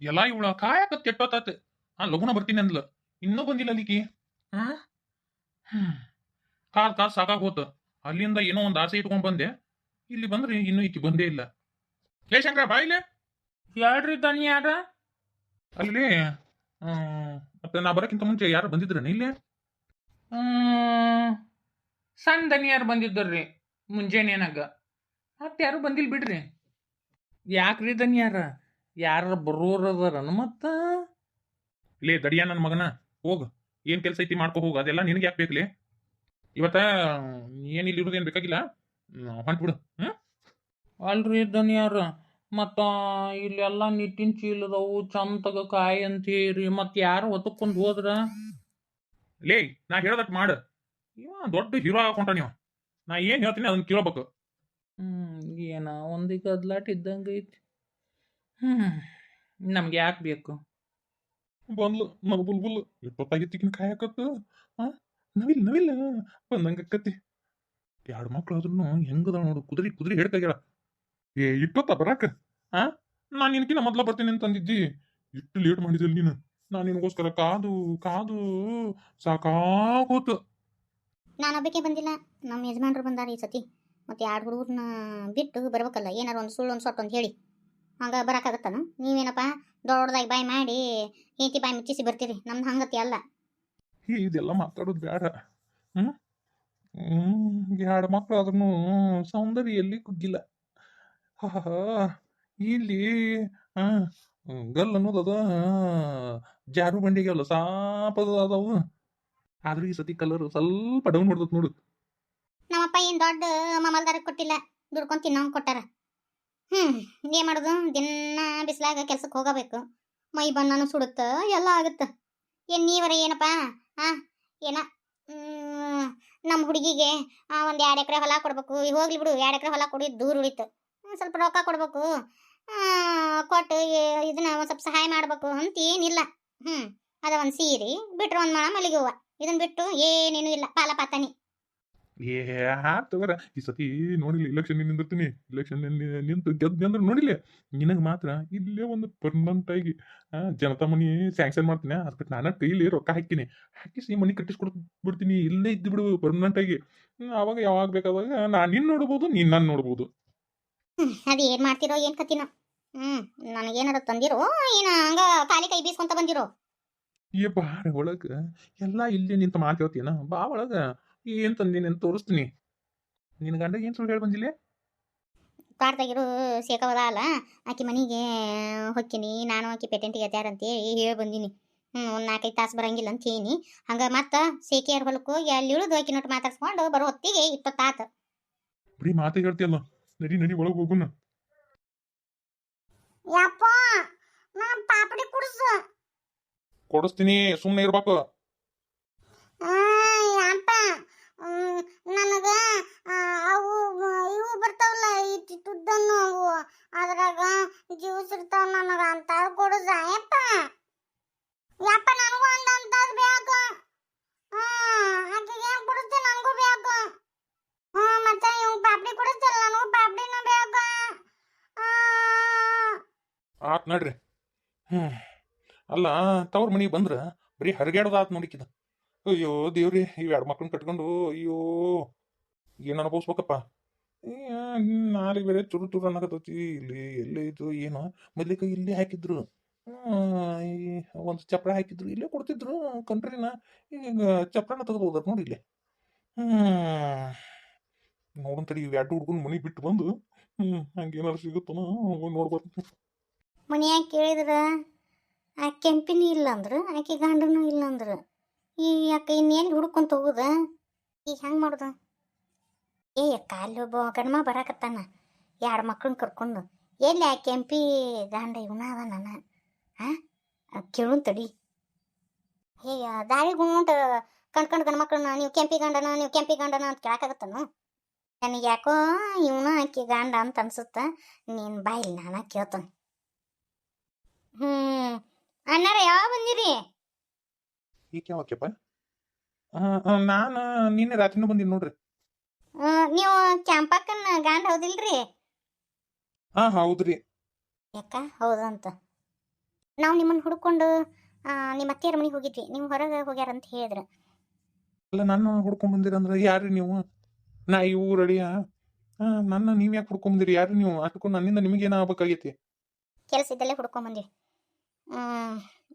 ಎಲ್ಲ ಇವಳ ಕಾಯಕತ್ ಕೆಟ್ಟೋತಾತ. ಲಗುನ ಬರ್ತೀನಿ ಅಂದ್ಲ, ಇನ್ನೂ ಬಂದಿಲ್ಲ ಅಲ್ಲಿಕಿ. ಹಾ ಕಾದ್ ಸಾಕಾಗ್ ಹೋತ. ಅಲ್ಲಿಂದ ಏನೋ ಒಂದ್ ಆಸೆ ಇಟ್ಕೊಂಡ್ ಬಂದೆ, ಇಲ್ಲಿ ಬಂದ್ರೆ ಇನ್ನೂ ಈಕಿ ಬಂದೇ ಇಲ್ಲ. ಲೇ ಶಂಕರ ಬಾಯಿಲೆ. ಯಾರ್ರಿ ದನಿ ಯಾರ? ಅಲ್ಲಿ ಮತ್ತೆ ನಾ ಬರಕ್ಕಿಂತ ಮುಂಚೆ ಯಾರು ಬಂದಿದ್ರನ ಇಲ್ಲಿ? ಸಣ್ಣ ದನಿಯಾರು ಬಂದಿದ್ದರ್ರಿ ಮುಂಜಾನೆನಾಗ. ಮತ್ತೆ ಯಾರು ಬಂದಿಲ್ಲ ಬಿಡ್ರಿ. ಯಾಕ್ರಿ ದನಿಯಾರ? ಯಾರ ಬರೋರದಾರನ ಮತ್ತ? ಲೇ ದಡಿಯ ನನ್ನ ಮಗನ, ಹೋಗ್ ಏನ್ ಕೆಲ್ಸ ಐತಿ ಮಾಡ್ಕೊ ಹೋಗ. ಅದೆಲ್ಲ ನಿನಗೆ ಯಾಕೆ ಬೇಕಲೇ? ಇವತ್ತ ಏನ್ ಇಲ್ಲಿ ಇರೋದೇನ್ ಬೇಕಾಗಿಲ್ಲ, ಹೊಂಟ್ಬಿಡು. ಅಲ್ರಿ ದನಿಯಾರ, ಮತ್ತ ಇಲ್ಲೆಲ್ಲ ನಿಟ್ಟಿನ ಚೀಲದವು ಚಂತಗ ಕಾಯಿ ಅಂತ ಹೇಳಿ ಮತ್ ಯಾರು ಒತ್ತಕೊಂಡ್ ಹೋದ್ರ? ಲೇ ನಾ ಹೇಳ್ದಟ್ ಮಾಡ. ಇವ ದೊಡ್ಡ ಹೀರೋ ಹಾಕೊಂಡ ನೀವು. ನಾ ಏನ್ ಹೇಳ್ತೀನಿ ಅದನ್ನ ಕೇಳ್ಬೇಕು. ಏನ ಒಂದೀಗ ಗದ್ಲಾಟ ಇದ್ದಂಗ ಐತಿ. ನಮ್ಗೆ ಯಾಕೆ ಬೇಕು? ಬಂದ್ಲು ಮಗ ಬುಲ್ಬುಲ್, ಎಷ್ಟೊತ್ತಾಗಿತ್ತಿಕಿನ ಕಾಯಕತ್ತ. ನವಿಲ್ ನವಿಲ್ ಬಂದಂಗಕ್ಕತಿ. ಎರಡು ಮಕ್ಳು ಆದ್ರೂ ಹೆಂಗದ ನೋಡು, ಕುದುರಿ ಕುದುರಿ ಹೇಳ್ತಾಗ್ಯಾಳ. ಇಟ್ಟೊತ್ತ ಬರಾಕ? ನಾನ್ ನಿನ್ಕಿನ ಮೊದ್ಲ ಬರ್ತೀನಿ ಅಂತ ಅಂದಿದ್ದಿ. ಇಟ್ಟು ಲೇಟ್ ಮಾಡಿದಿಲ್ಲ ನೀನು. ನಾನ್ ನಿನಗೋಸ್ಕರ ಕಾದು ಕಾದು ಸಾಕಾಗೋತು. ನಾನೊಬ್ಬಕ್ಕೆ ಬಂದಿಲ್ಲ, ನಮ್ಮ ಯಜಮಾನ್ರು ಬಂದಾರ ಈ ಸತಿ. ಮತ್ತೆ ಎರಡು ಹುಡುಗರನ್ನ ಬಿಟ್ಟು ಬರ್ಬೇಕಲ್ಲ, ಏನಾರು ಒಂದು ಸುಳ್ಳು ಒಂದು ಸೊಟ್ಟು ಅಂತ ಹೇಳಿ. ಹಂಗೆ ಬರೋಕ್ಕಾಗತ್ತಾನ? ನೀವೇನಪ್ಪ ದೊಡ್ಡದಾಗಿ ಬಾಯಿ ಮಾಡಿ ಹೆಂಡತಿ ಬಾಯಿ ಮುಚ್ಚಿಸಿ ಬರ್ತೀರಿ, ನಮ್ದು ಹಂಗತಿ ಅಲ್ಲ. ಇದೆಲ್ಲ ಮಾತಾಡೋದು ಬೇಡ. ಎರಡು ಮಕ್ಳು ಆದ್ರೂ ಸೌಂದರ್ಯ ಎಲ್ಲಿ ಕುಗ್ಗಿಲ್ಲ. ಇಲ್ಲಿ ಆ ಗಲ್ ಅನ್ನೋದದ, ಜಾರು ಬಂಡಿಗೆ ಅಲ್ಲ ಸಾಪದ ಅದಾವು. ಆದ್ರೂ ಈ ಸತಿ ಕಲರ್ ಸ್ವಲ್ಪ ಡೌನ್ ಹೊಡ್ದತ್ ನೋಡು. ನಮ್ಮಪ್ಪ ಏನು ದೊಡ್ಡ ಮಮಲ್ದಾರಿಗೆ ಕೊಟ್ಟಿಲ್ಲ, ದುಡ್ಕೊಂಡು ತಿನ್ನೋಂಗೆ ಕೊಟ್ಟಾರ. ಏನ್ ಮಾಡೋದು, ದಿನ ಬಿಸಿಲಾಗ ಕೆಲ್ಸಕ್ಕೆ ಹೋಗಬೇಕು, ಮೈ ಬಣ್ಣನೂ ಸುಡುತ್ತ, ಎಲ್ಲ ಆಗುತ್ತೆ. ಏನು ನೀವರ ಏನಪ್ಪ ಏನ ನಮ್ಮ ಹುಡುಗಿಗೆ ಒಂದು 2 ಎಕರೆ ಹೊಲ ಕೊಡ್ಬೇಕು. ಹೋಗ್ಲಿ ಬಿಡು, 2 ಎಕರೆ ಹೊಲ ಕೊಡಿ, ದೂರ ಉಳಿತು. ಸ್ವಲ್ಪ ರೊಕ್ಕ ಕೊಡ್ಬೇಕು, ಕೊಟ್ಟು ಇದನ್ನ ಒಂದು ಸ್ವಲ್ಪ ಸಹಾಯ ಮಾಡ್ಬೇಕು ಅಂತ ಏನಿಲ್ಲ. ಅದ ಒಂದು ಸೀರೆ ಬಿಟ್ರೆ ಒಂದು ಮಳ ಮಲ್ಲಿಗೆ ಹೂವು, ಇದನ್ನ ಬಿಟ್ಟು ಏನೇನು ಇಲ್ಲ, ಪಾಲ ಪಾತಾನಿ. ತಗೋರ ಈ ಸತಿ ನೋಡಿಲ್ಲ, ಇಲೆಕ್ಷನ್ ನಿಂದಿರ್ತೀನಿ. ಇಲೆಕ್ಷನ್ ನಿಂತು ಗೆದ್ದು ಅಂದ್ರೆ ನೋಡಿಲ್ಲ, ನಿನಗೆ ಮಾತ್ರ ಇಲ್ಲೇ ಒಂದು ಪರ್ಮನೆಂಟ್ ಆಗಿ ಜನತಾ ಮನಿ ಸ್ಯಾಂಕ್ಷನ್ ಮಾಡ್ತೀನಿ. ಅದಕ್ಕೆ ನಾನು ಕೈಲಿ ರೊಕ್ಕ ಹಾಕಿಸಿ ಮನಿ ಕಟ್ಟಿಸ್ಕೊಡ್ ಬಿಡ್ತೀನಿ. ಇಲ್ಲೇ ಇದ್ದು ಬಿಡು ಪರ್ಮನೆಂಟ್ ಆಗಿ. ಅವಾಗ ಯಾವಾಗ ಬೇಕಾದಾಗ ನಾನು ನಿನ್ನ ನೋಡ್ಬೋದು, ನೀನ್ ನಾನು ನೋಡ್ಬೋದು. ಅದು ಏನು ಮಾಡ್ತಿರೋ ಏನು ಕತ್ತಿನೋ. ನನಗೇನಾರ ತಂದಿರೋ ಏನು ಹಂಗ ಖಾಲಿ ಕೈ ಬೀಸ್ಕೊಂತ ಬಂದಿರೋ? ಬಾರ ಒಳಗ ಎಲ್ಲಾ ಇಲ್ಲೇ ನಿಂತ ಮಾತಾಡ್ತೀನ, ಬಾ ಒಳಗ ಏನ್ ತಂದೀನಿ ಅಂತ ತೋರಿಸ್ತೀನಿ. ನಿನ್ ಗಂಡ ಏನ್ ಸುಳ್ಳು ಹೇಳಿ ಬಂದಿಲ್ಲ? ಕಾಡ್ತಾಗಿರೋ ಸೇಕವದ ಅಲ್ಲ, ಆಕಿ ಮನೆಗೆ ಹೊಕ್ಕಿನಿ ನಾನು, ಆಕಿ ಪೇಟೆಂಟಿಗೆ ಅತ್ಯಾರಂತೇಳಿ ಹೇಳಿ ಬಂದೀನಿ. ಒಂದು 4-5 ತಾಸು ಬರಂಗಿಲ್ಲ ಅಂತ ಹೇಳಿ ಹಂಗ ಮತ್ತೆ ಸೇಕೆಯರ್ ಹೊಲಕ್ಕೆ ಹೋಗಿ ಅಲ್ಲಿ ಇಳಿದು ಆಕಿ ನೋಟ್ ಮಾತಾಡ್ಸ್ಕೊಂಡು ಬರೋ ಹೊತ್ತಿಗೆ ಇಷ್ಟೊತ್ತಾತ. ಬರೀ ಮಾತೇ ಹೇಳ್ತೀಯಲ್ಲ, ನಡಿ ನಡಿ ಒಳಗೆ ಹೋಗುನ. ಯಪ್ಪ ನಾನು ಪಾಪಡಿ ಕುಡಿಸು. ಕೊಡಿಸ್ತೀನಿ, ಸುಮ್ಮನೆ ಇರ್ಬೇಕು. ಯಪ್ಪ ನನಗ ಅವು ಇವು ಬರ್ತಾವಲ್ಲ, ಈ ತುದ್ದನ್ನು ಅವು ಅದ್ರಾಗ ಜ್ಯೂಸ್ ಇರ್ತಾವ, ನನಗ ಅಂತ ಕೊಡುಸ ಯಪ್ಪ. ಯಪ್ಪ ನನಗೂ ಅಂತದ್ ಬೇಕು. ಆಕೆಗೆ ಏನು ಕೊಡಿಸ್ತೀನಿ, ನನಗೂ ಬೇಕು. ಮತ್ತೆ ಇವ್ ಪಾಪಡಿ ಕುಡಿಸ್ತಿಲ್ಲ, ನನಗೂ ಪಾಪಡಿನ ಬೇಕು. ಆತ್ ನಡ್ರಿ. ಅಲ್ಲ, ತವ್ರ ಮನಿಗೆ ಬಂದ್ರ ಬರೀ ಹರಿಗಾಡೋದು ಆತ್ ನೋಡಿಕಿದ. ಅಯ್ಯೋ ದೇವ್ರಿ, ಇವ್ 2 ಮಕ್ಳನ್ನ ಕಟ್ಕೊಂಡು ಅಯ್ಯೋ ಏನ್ ಅನುಭವಿಸ್ಬೇಕಪ್ಪ. ನಾಳೆ ಬೇರೆ ಚುರು ಚುರು ಅನ್ನಕತ್ತೈತಿ. ಇಲ್ಲಿ ಎಲ್ಲೇ ಇದು ಏನೋ ಮೊದ್ಲಿಕ ಇಲ್ಲೇ ಹಾಕಿದ್ರು, ಒಂದು ಚಪ್ರ ಹಾಕಿದ್ರು, ಇಲ್ಲೇ ಕೊಡ್ತಿದ್ರು ಕಂಟ್ರಿನ. ಈಗ ಚಪ್ರನ ತೆಗೆದು ಹೋದ್ರ ನೋಡಿ ಇಲ್ಲೇ. ನೋಡಂತಡಿ ಇವ್ 2 ಹುಡ್ಗನ್ ಮನಿ ಬಿಟ್ಟು ಬಂದು ಹಂಗೇನಾರು ಸಿಗುತ್ತನ ನೋಡ್ಬಾರ್ದು. ಮನ್ಯಾಗ ಕೇಳಿದ್ರ ಆ ಕೆಂಪಿನೂ ಇಲ್ಲ ಅಂದ್ರು, ಆಕೆ ಗಂಡನೂ ಇಲ್ಲ ಅಂದ್ರು. ಈ ಅಕ್ಕ ಇನ್ನೇನು ಹುಡ್ಕೊಂತ ಹೋಗುದ? ಈಗ ಹೆಂಗೆ ಮಾಡುದ? ಅಕ್ಕ ಅಲ್ಲಿ ಒಬ್ಬ ಗಂಡಮ ಬರಾಕತ್ತಾನ 2 ಮಕ್ಳನ್ನ ಕರ್ಕೊಂಡು. ಎಲ್ಲಿ ಆ ಕೆಂಪಿ ಗಂಡ ಇವನ ಅದ ನಾನು ಕೇಳುನ್ ತಡಿ. ದಾರಿ ಗುಂಟ ಕಣ್ಕಂಡು ಗಂಡ ಮಕ್ಳನ್ನ ನೀವು ಕೆಂಪಿ ಗಂಡನ ಅಂತ ಕೇಳಕ್ಕಾಗತ್ತನು? ನನಗೆ ಯಾಕೋ ಇವನ ಆಕಿ ಗಂಡ ಅಂತ ಅನ್ಸುತ್ತ. ನೀನು ಬಾಯಿಲ್ ನಾನ ಕೇಳ್ತಾನೆ. ಅಣ್ಣಾರ ಯಾವಾಗ ಬಂದಿರಿ? ಈಗ ಯಾವಕ್ಕೆಪ್ಪ? ನಾನು ನಿನ್ನೆ ರಾತ್ರಿನೂ ಬಂದೀನಿ ನೋಡ್ರಿ. ನೀವು ಕ್ಯಾಂಪಕ್ಕನ ಗಂಡ ಹೌದಿಲ್ರಿ? ಹೌದ್ರಿ. ಯಾಕ ಹೌದಂತ? ನಾವು ನಿಮ್ಮನ್ನು ಹುಡ್ಕೊಂಡು ನಿಮ್ಮ ಅತ್ತೆಯರ ಮನೆಗೆ ಹೋಗಿದ್ವಿ, ನೀವು ಹೊರಗೆ ಹೋಗ್ಯಾರ ಅಂತ ಹೇಳಿದ್ರು. ಅಲ್ಲ ನನ್ನ ಹುಡ್ಕೊಂಡ್ ಬಂದಿರಂದ್ರೆ ಯಾರು ನೀವು? ನಾ ಈ ಊರಡಿಯ ನನ್ನ ನೀವು ಯಾಕೆ ಹುಡ್ಕೊಂಬಂದಿರಿ? ಯಾರು ನೀವು? ಅದಕ್ಕೂ ನನ್ನಿಂದ ನಿಮಗೇನು ಆಗ್ಬೇಕಾಗೈತಿ? ಕೆಲಸ ಇದ್ದಲ್ಲೇ ಹುಡ್ಕೊಂಡ್ ಬಂದ್ವಿ.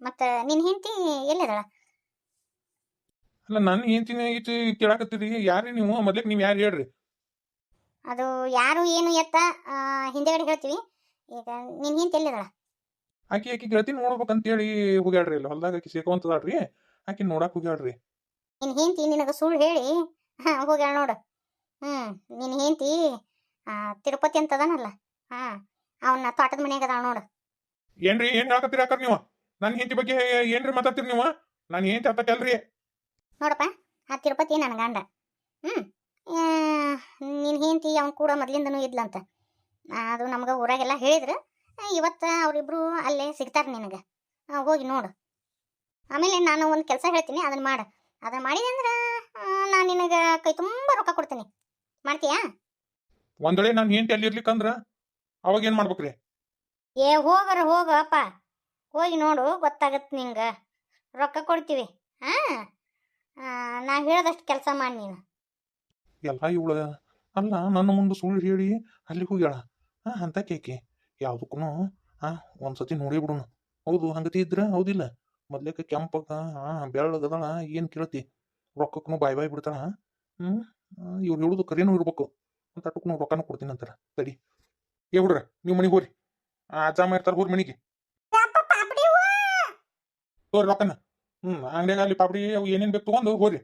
ಮತ್ತು ನಿನ್ನ ಹೆಂಡತಿ ಎಲ್ಲದಳ? ಅಲ್ಲ ನನ್ನ ಹೆಂಡ್ತಿನ ಐತಿ ಕೇಳಾಕತ್ತೀರಿ? ಯಾರು ನೀವು? ಮೊದ್ಲಿಗೆ ನೀವು ಯಾರು ಹೇಳ್ರಿ? ಅದು ಯಾರು ಏನು ಎತ್ತ ಹಿಂದೆಗಡೆ ಹೇಳ್ತೀವಿ. ಈಗ ನಿನ್ನ ಹೆಂಡತಿ ಎಲ್ಲದಳ? ಆಕಿ ಗೆಳತಿ ನೋಡ್ಬೇಕಂತೇಳಿ ಹೋಗ್ಯಾಡ್ರಿ, ಇಲ್ಲಿ ಹೊಲ್ದಾಗ ಆಕಿ ಸೇರ್ಕೊಂತದಾಳ್ರಿ, ಆಕಿ ನೋಡಕ್ ಹೋಗ್ಯಾಡ್ರಿ. ನಿನ್ನ ಹೆಂಡತಿ ನಿನಗೆ ಸುಳ್ಳು ಹೇಳಿ ಹೋಗ್ಯಾಳ ನೋಡು. ನಿನ್ನ ಹೆಂಡತಿ ತಿರುಪತಿ ಅಂತದನಲ್ಲ, ಅವನ್ನ ತೋಟದ ಮನ್ಯಾಗ ಅದಾಳ ನೋಡು. ಏನ್ರಿ ಏನ್ ಹೇಳಕತ್ತೀರಿ ಅಕ್ಕಾರ ನೀವು? ನನ್ನ ಹೆಂಡತಿ ಬಗ್ಗೆ ಏನ್ರಿ ಮಾತಾಡ್ತೀರಿ ನೀವು? ನನ್ನ ಹೆಂಡತಿ ಅತ್ತಕಲ್ರಿ. ನೋಡಪ್ಪ, ಆ ತಿರುಪತಿ ನನ್ನ ಗಂಡ. ನಿನ್ನ ಹೆಂಡತಿ ಅವನ ಕೂಡ ಮೊದ್ಲಿಂದನೂ ಇದ್ಲಂತ. ಅದು ನಮ್ಗೆ ಊರಾಗೆಲ್ಲ ಹೇಳಿದ್ರು. ಇವತ್ತು ಅವರಿಬ್ರು ಅಲ್ಲೇ ಸಿಗ್ತಾರೆ ನಿನಗೆ, ಹೋಗಿ ನೋಡು. ಆಮೇಲೆ ನಾನು ಒಂದು ಕೆಲಸ ಹೇಳ್ತೀನಿ, ಅದನ್ನು ಮಾಡು. ಅದನ್ನು ಮಾಡಿದೆ ಅಂದ್ರೆ ನಾನು ನಿನಗೆ ಕೈ ತುಂಬ ರೊಕ್ಕ ಕೊಡ್ತೀನಿ. ಮಾಡ್ತೀಯಾ? ಒಂದ್ ವೇಳೆ ನನ್ನ ಹೆಂಡತಿ ಅಲ್ಲಿ ಇರ್ಲಿಕ್ಕಂದ್ರ ಅವಾಗ ಏನ್ ಮಾಡ್ಬೇಕ್ರಿ? ಹೋಗಪ್ಪ, ಹೋಗಿ ನೋಡು, ಗೊತ್ತಾಗತ್ತೆ ನಿಂಗೆ. ರೊಕ್ಕ ಕೊಡ್ತೀವಿ. ನಾ ಹೇಳೋದಷ್ಟು ಕೆಲಸ ಮಾಡಿ ನೀನು. ಎಲ್ಲ ಇವಳ ಅಲ್ಲ, ನನ್ನ ಮುಂದೆ ಸುಳ್ಳು ಹೇಳಿ ಅಲ್ಲಿ ಹೋಗ್ಯಾಳ. ಅಂತ ಕೇಕೆ ಯಾವ್ದಕ್ಕೂ ಒಂದ್ಸತಿ ನೋಡಿ ಬಿಡೋಣ. ಹೌದು, ಹಂಗತಿ ಇದ್ರ ಹೌದಿಲ್ಲ? ಮೊದ್ಲೇಕ ಕೆಂಪಗ ಬೆಳ್ಳಗದಳ, ಏನ್ ಕೇಳತಿ? ರೊಕ್ಕಕ್ಕೂ ಬಾಯ್ ಬಿಡ್ತಾಳ. ಇವ್ರು ಹೇಳುದು ಕರೇನೂ ಇರ್ಬೇಕು ಅಂತ ಅಟ್ಟಕ್ಕೂ ರೊಕ್ಕನೂ ಕೊಡ್ತೀನಿ ಅಂತಾರ. ತಡಿ ಹುಡ್ರ, ನೀವು ಮನೆಗೆ ಹೋರಿ. ಅಜ್ಜಮ್ಮ ಇರ್ತಾರ, ಹೋರಿ ಮನೆಗೆ. ತೋರಿ ರೊಕ್ಕನ. ಅಂಗಡಿಯಾಗ ಅಲ್ಲಿ ಪಾಪಡಿ ಅವು ಏನೇನ್ ಬೇಕು ತಗೊಂಡು ಹೋರಿ.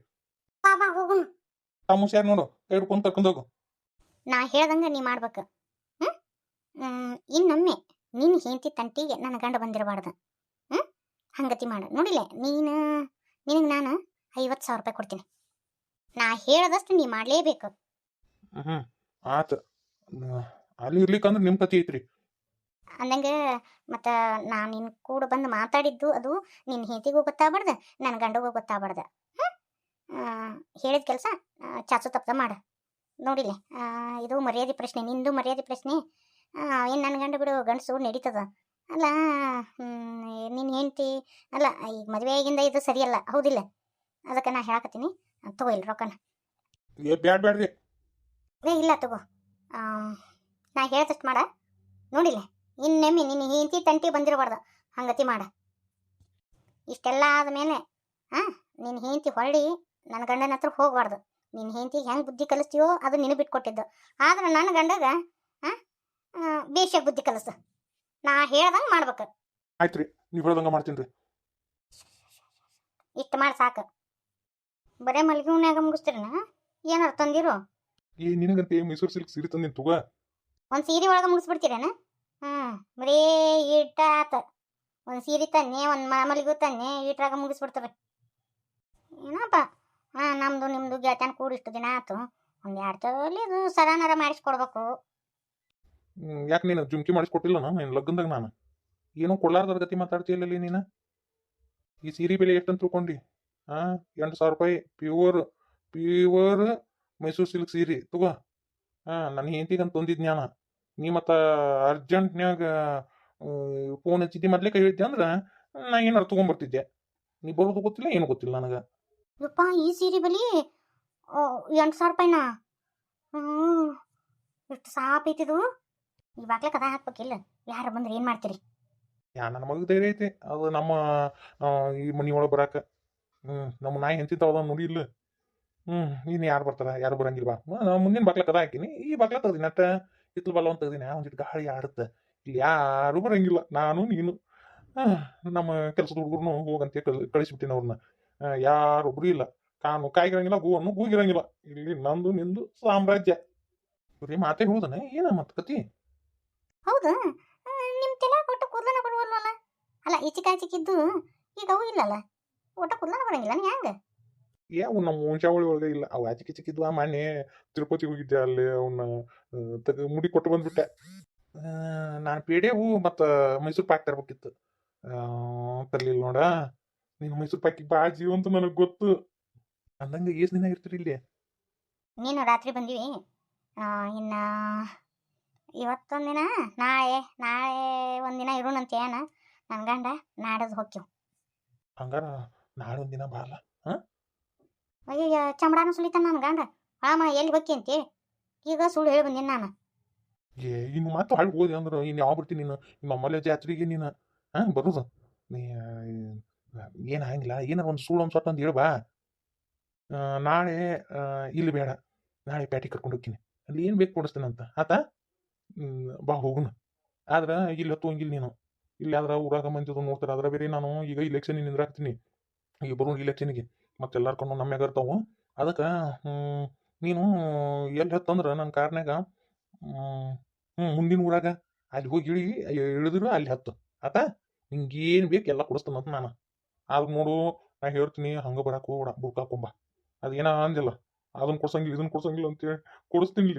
ತಮ್ಮ ಹುಷಾರ್ ನೋಡು, ಕೈ ಹಿಡ್ಕೊಂಡು ಕರ್ಕೊಂಡೋಗು. ನಾ ಹೇಳ್ದಂಗೆ ನೀ ಮಾಡ್ಬೇಕು. ಇನ್ನೊಮ್ಮೆ ನಿನ್ನ ಹೆಂಡತಿ ತಂಟಿಗೆ ನನ್ನ ಗಂಡ ಬಂದಿರಬಾರ್ದು. ಹಂಗತಿ ಮಾಡು. ನೋಡಿಲ್ಲ, ನಿನಗೆ ನಾನು 50,000 ರೂಪಾಯಿ ಕೊಡ್ತೀನಿ. ನಾ ಹೇಳದಷ್ಟು ನೀ ಮಾಡಲೇಬೇಕು. ಆತ. ಅಲ್ಲಿ ಇರ್ಲಿಕ್ಕಂದ್ರೆ ನಿಮ್ಮ ಕತಿ ಐತ್ರಿ. ಅಂದಂಗೆ ಮತ್ತು ನಾನು ನಿನ್ನ ಕೂಡ ಬಂದು ಮಾತಾಡಿದ್ದು ಅದು ನಿನ್ನ ಹೆಂಡತಿಗೂ ಗೊತ್ತಾಗ್ಬಾರ್ದು, ನನ್ನ ಗಂಡಗೂ ಗೊತ್ತಾಗ್ಬಾರ್ದು. ಹೇಳಿದ ಕೆಲಸ ಚಾಚು ತಪ್ಪದ ಮಾಡು. ನೋಡಿಲ್ಲ, ಇದು ಮರ್ಯಾದೆ ಪ್ರಶ್ನೆ, ನಿಂದು ಮರ್ಯಾದೆ ಪ್ರಶ್ನೆ. ಏನು ನನ್ನ ಗಂಡ ಬಿಡು, ಗಂಡಸು ನಡೀತದ. ಅಲ್ಲ, ನಿನ್ನ ಹೆಂಡತಿ ಅಲ್ಲ, ಈಗ ಮದುವೆ ಆಗಿಂದ ಇದು ಸರಿಯಲ್ಲ, ಹೌದಿಲ್ಲ? ಅದಕ್ಕೆ ನಾ ಹೇಳಕತ್ತೀನಿ, ತಗೋ ಇಲ್ಲ ರೊಕ್ಕನ. ಬ್ಯಾಡ್ರಿ. ಇಲ್ಲ ತಗೋ, ನಾ ಹೇಳ್ದಷ್ಟು ಮಾಡ. ನೋಡಿಲ್ಲ, ಇನ್ನೊಮ್ಮೆ ನಿನ್ನ ಹೆಂಡತಿ ತಂಟಿ ಬಂದಿರಬಾರ್ದು, ಹಂಗತಿ ಮಾಡ. ಇಷ್ಟೆಲ್ಲ ಆದಮೇಲೆ ನಿನ್ನ ಹೆಂಡತಿ ಹೊಳ್ಳಿ ನನ್ನ ಗಂಡನ ಹತ್ರ ಹೋಗಬಾರ್ದು. ನಿನ್ನ ಹೆಂಡತಿಗೆ ಹೆಂಗೆ ಬುದ್ಧಿ ಕಲಿಸ್ತೀವೋ ಅದು ನಿನಗೆ ಬಿಟ್ಕೊಟ್ಟಿದ್ದು. ಆದ್ರೆ ನನ್ನ ಗಂಡಗ ಬೇಷಾಗಿ ಬುದ್ಧಿ ಕಲಿಸು. ನಾ ಹೇಳ್ದಂಗೆ ಮಾಡ್ಬೇಕು. ಆಯ್ತು ರೀ, ನೀವು ಹೇಳ್ದಂಗೆ ಮಾಡ್ತೀನಿ ರೀ. ಇಷ್ಟು ಮಾಡಿ ಸಾಕು. ಬರೇ ಮಲ್ಗಿ ಹೂನ್ಯಾಗ ಮುಗಿಸ್ತೀರನ? ಏನಾರು ತಂದಿರು? ನಿನಗಂತೆ ಮೈಸೂರು ಸಿಲ್ಕ್ ಸೀರೆ ತಂದಿನಿ ತಗೋ. ಒಂದು ಸೀರೆ ಒಳಗೆ ಮುಗಿಸ್ಬಿಡ್ತೀರೇನ? ಬರೀ ಈಟ ಆತ. ಒಂದು ಸೀರೆ ತನ್ನಿ, ಒಂದು ಮಲ್ಲಿಗೂ ತನ್ನಿ, ಈಟ್ರಾಗ ಮುಗಿಸ್ಬಿಡ್ತಾರೆ. ಏನಪ್ಪ, ನಮ್ಮದು ನಿಮ್ಮದು ಗೆಳತನ ಕೂಡಿ ಇಷ್ಟು ದಿನ ಆಯ್ತು. ಒಂದು 2 ತೊಲಿ ಅದು ಸರಾನಾರ ಮಾಡಿಸ್ಕೊಡ್ಬೇಕು. ಯಾಕೆ ನೀನು ಜುಮ್ಕಿ ಮಾಡಿಸ್ಕೊಟ್ಟಿಲ್ಲ ನಾನು ಲಗ್ನದಾಗ? ನಾನು ಏನೋ ಕೊಡ್ಲಾರ್ದ ಗತಿ ಮಾತಾಡ್ತೀಯಲ್ಲ ನೀನು. ಈ ಸೀರೆ ಬೆಲೆ ಎಷ್ಟಂತ ತಿಳ್ಕೊಂಡಿ? 8,000 ರೂಪಾಯಿ ಪ್ಯೂವರ್ ಮೈಸೂರು ಸಿಲ್ಕ್ ಸೀರೆ ತಗೋ. ನನ್ನ ಹೆಂಡತಿಗಂತ ತಂದಿದ್ ಜ್ಞಾನ. ನೀ ಮತ್ತು ಅರ್ಜೆಂಟ್ನ್ಯಾಗ ಫೋನ್ ಹಚ್ಚಿದ್ದಿ, ಮೊದಲೇ ಕೈ ಹೇಳಿದ್ದೆ ಅಂದ್ರೆ ನಾ ಏನಾರು ತೊಗೊಂಬರ್ತಿದ್ದೆ. ನೀ ಬರೋದು ಗೊತ್ತಿಲ್ಲ, ಏನು ಗೊತ್ತಿಲ್ಲ ನನಗೆ. ಯಪ್ಪ, ಈ ಸೀರೆ ಬಲಿ 8,000 ರೂಪಾಯಿನಾ? ಎಷ್ಟು ಸಾಪ್ ಐತಿದು. ಇವಾಗಲೇ ಕದ ಹಾಕ್ಬೇಕಿಲ್ಲ, ಯಾರು ಬಂದ್ರೆ ಏನು ಮಾಡ್ತೀರಿ? ನನ್ನ ಮಗ ಧೈರ್ಯ ಐತಿ, ಅದು ನಮ್ಮ ಈ ಮನಿಯೊಳಗೆ ಬರಾಕ. ನಮ್ಮ ನಾಯಿ ಹೆಂಚಿಂತಾವದ ನೋಡಿ ಇಲ್ಲ. ಇನ್ನು ಯಾರು ಬರ್ತಾರ, ಯಾರು ಬರಂಗಿಲ್ಲ. ಬಾ, ನಾವು ಮುಂದಿನ ಬಾಗ್ಲ ಕದ ಹಾಕಿನಿ, ಈ ಬಾಗ್ಲ ತೆಗ್ದಿನಿ. ಅಟ್ಟ ಹಿತ್ಲು ಬಲ್ಲ ಅಂತ ತೆಗ್ದಿನಿ. ಒಂದಿಟ್ಟು ಗಾಳಿ ಆಡುತ್ತೆ, ಇಲ್ಲಿ ಯಾರು ಬರಂಗಿಲ್ಲ. ನಾನು ನೀನು ನಮ್ಮ ಕೆಲಸದ ಹುಡುಗರು ಹೋಗಂತೆ ಕಳಿಸ್ಬಿಟ್ಟಿನಿ ಅವ್ರನ್ನ. ಯಾರೊಬ್ರು ಇಲ್ಲ. ಕಾಯಿಗಿರಂಗಿಲ್ಲ, ಗೋವನ್ನು ಗೂಗಿರಂಗಿಲ್ಲ. ಇಲ್ಲಿ ನಂದು ನಿಂದು ಸಾಮ್ರಾಜ್ಯ. ಬರೀ ಮಾತೇ ಹೋದನ ಏನ ಮತ್ ಕತಿ? ಹೌದು, ನಿಮ್ಮ ತಲೆ ಕೊಟ್ಟು ಕೂದಲನ ಬರುವಲ್ವಲ್ಲ. ಅಲ್ಲ, ಈಚಿಕಾಚಿಕಿದ್ದು ಈಗ ಅವು ಇಲ್ಲಲ್ಲ, ಒಟ್ಟ ಕೂದಲನ ಬರಂಗಿಲ್ಲ. ನೀ ಹೆಂಗ? ಅವು ನಮ್ಮ ವಂಶಾವಳಿ ಒಳಗೆ ಇಲ್ಲ. ಅವು ಆಚಿಕೆ ಚಿಕ್ಕಿದ್ವ. ಮೊನ್ನೆ ತಿರುಪತಿಗೆ ಹೋಗಿದ್ದೆ, ಅಲ್ಲಿ ಅವನ್ನ ಮುಡಿ ಕೊಟ್ಟು ಬಂದ್ಬಿಟ್ಟೆ. ನಾನು ಪೇಡೆವು ಮತ್ತು ಮೈಸೂರು ಪಾಕ್ ತರ್ಬೇಕಿತ್ತು, ತರ್ಲಿಲ್ಲ ನೋಡ. ನೀನು ಮೈಸೂರು ಪಾಕಿಗೆ ಬಾ ಜೀವಂತ ನನಗೆ ಗೊತ್ತು. ಅಂದಂಗೆ ಎಷ್ಟು ದಿನ ಇರ್ತೀರಿ ಇಲ್ಲಿ? ನೀನು ರಾತ್ರಿ ಬಂದಿವಿ. ಇನ್ನು ಇವತ್ತೊಂದಿನ, ನಾಳೆ ಒಂದಿನ ಇರೋಣಂತ. ಏನ ನನ್ನ ಗಂಡ ನಾಡದ್ ಹೋಗ್ತೀವಿ. ಹಂಗಾರ ನಾಳೆ ಒಂದಿನ ಬಾರಲ್ಲ. ಅಯ್ಯಯ್ಯ ಚಮಡಾನು ಸುಲಿತಾನ ನನ್ನ ಗಂಡ. ಆಮ ಎಲ್ಲಿ ಹೋಗಿ ಅಂತೇಳಿ ಈಗ ಸುಳ್ಳು ಹೇಳಿ ಬಂದೀನಿ ನಾನು. ಇನ್ನು ಮತ್ತೆ ಹಾಳು ಹೋದಿ ಅಂದ್ರೆ ಇನ್ನು ಯಾವ ಬರ್ತೀನಿ ನೀನು ನಿಮ್ಮ ಅಮ್ಮಲೆ ಜಾತ್ರೆಗೆ ನೀನು ಬರುದು ನೀ ಏನು ಆಗಂಗಿಲ್ಲ. ಏನಾರ ಒಂದು ಸುಳ್ಳು ಒಂದು ಸೊಟ್ಟು ಅಂತ ಹೇಳ್ಬಾ. ನಾಳೆ ಇಲ್ಲಿ ಬೇಡ, ನಾಳೆ ಪ್ಯಾಟಿಗೆ ಕರ್ಕೊಂಡು ಹೋಗ್ತೀನಿ. ಅಲ್ಲಿ ಏನು ಬೇಕು ಕೊಡಿಸ್ತೇನಂತ ಆತಾ. ಬಾ ಹೋಗುನು. ಆದ್ರೆ ಇಲ್ಲಿ ಹೊತ್ತು ಹಂಗಿಲ್ಲ ನೀನು. ಇಲ್ಲಿ ಆದ್ರೆ ಊರಾಗ ಮಂದಿದು ನೋಡ್ತಾರೆ. ಆದ್ರೆ ಬೇರೆ ನಾನು ಈಗ ಇಲೆಕ್ಷನ್ ನಿಂದ್ರಾಕ್ತೀನಿ. ಈಗ ಬರೋ ಇಲೆಕ್ಷನ್ಗೆ ಮತ್ತೆಲ್ಲಾರ ಕಣ್ಣು ನಮ್ಮ್ಯಾಗ ಇರ್ತಾವು. ಅದಕ್ಕೆ ನೀನು ಎಲ್ಲಿ ಹತ್ತಂದ್ರೆ ನನ್ನ ಕಾರ್ನ್ಯಾಗ ಮುಂದಿನ ಊರಾಗ ಅಲ್ಲಿ ಹೋಗಿ ಇಳಿದ್ರು ಅಲ್ಲಿ ಹತ್ತು ಆತಾ. ನಿಂಗೇನು ಬೇಕು ಎಲ್ಲ ಕೊಡಿಸ್ತಾನಂತ ನಾನು. ಆಗ ನೋಡು ನಾ ಹೇಳ್ತೀನಿ ಹಂಗೆ ಬರಕ್ಕೆ ಹೋಗ್ಬೇಡ, ಬುರ್ಕಾಕೊಂಬ. ಅದೇನ ಅಂದಿಲ್ಲ ಅದನ್ನ ಕೊಡ್ಸಂಗಿಲ್ಲ ಇದನ್ನ ಕೊಡ್ಸಂಗಿಲ್ಲ ಅಂತೇಳಿ ಕೊಡಿಸ್ತೀನಿ.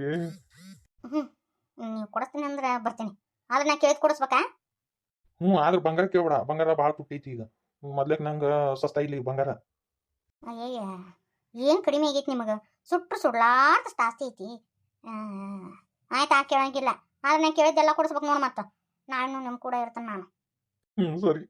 ನೀವು ಕೊಡಿಸ್ತೀನಿ ಅಂದ್ರೆ ಬರ್ತೀನಿ. ಆದ್ರೆ ನಾ ಕೇಳಿದ್ ಕೊಡಿಸ್ಬೇಕಾ? ಆದ್ರೆ ಬಂಗಾರ ಕೇಳ್ಬೇಡ, ಬಂಗಾರ ಭಾಳ ತುಟ್ಟೈತಿ ಈಗ. ಮೊದ್ಲಕ್ಕೆ ನಂಗೆ ಸಸ್ತಾ ಇಲ್ಲ ಈಗ ಬಂಗಾರ. ಅಯ್ಯಯ್ಯ ಏನು ಕಡಿಮೆ ಆಗೈತಿ ನಿಮಗೆ? ಸುಟ್ರು ಸುಡ್ಲಾರ್ದಷ್ಟು ಆಸ್ತಿ ಐತಿ. ಆಯ್ತು ಕೇಳಂಗಿಲ್ಲ. ಆದ್ರೆ ನಾ ಕೇಳಿದ್ದೆಲ್ಲ ಕೊಡಿಸ್ಬೇಕು ನೋಡು. ಮತ್ತೆ ನಾನು ನಿಮ್ಮ ಕೂಡ ಇರ್ತೇನೆ ನಾನು. ಸರಿ.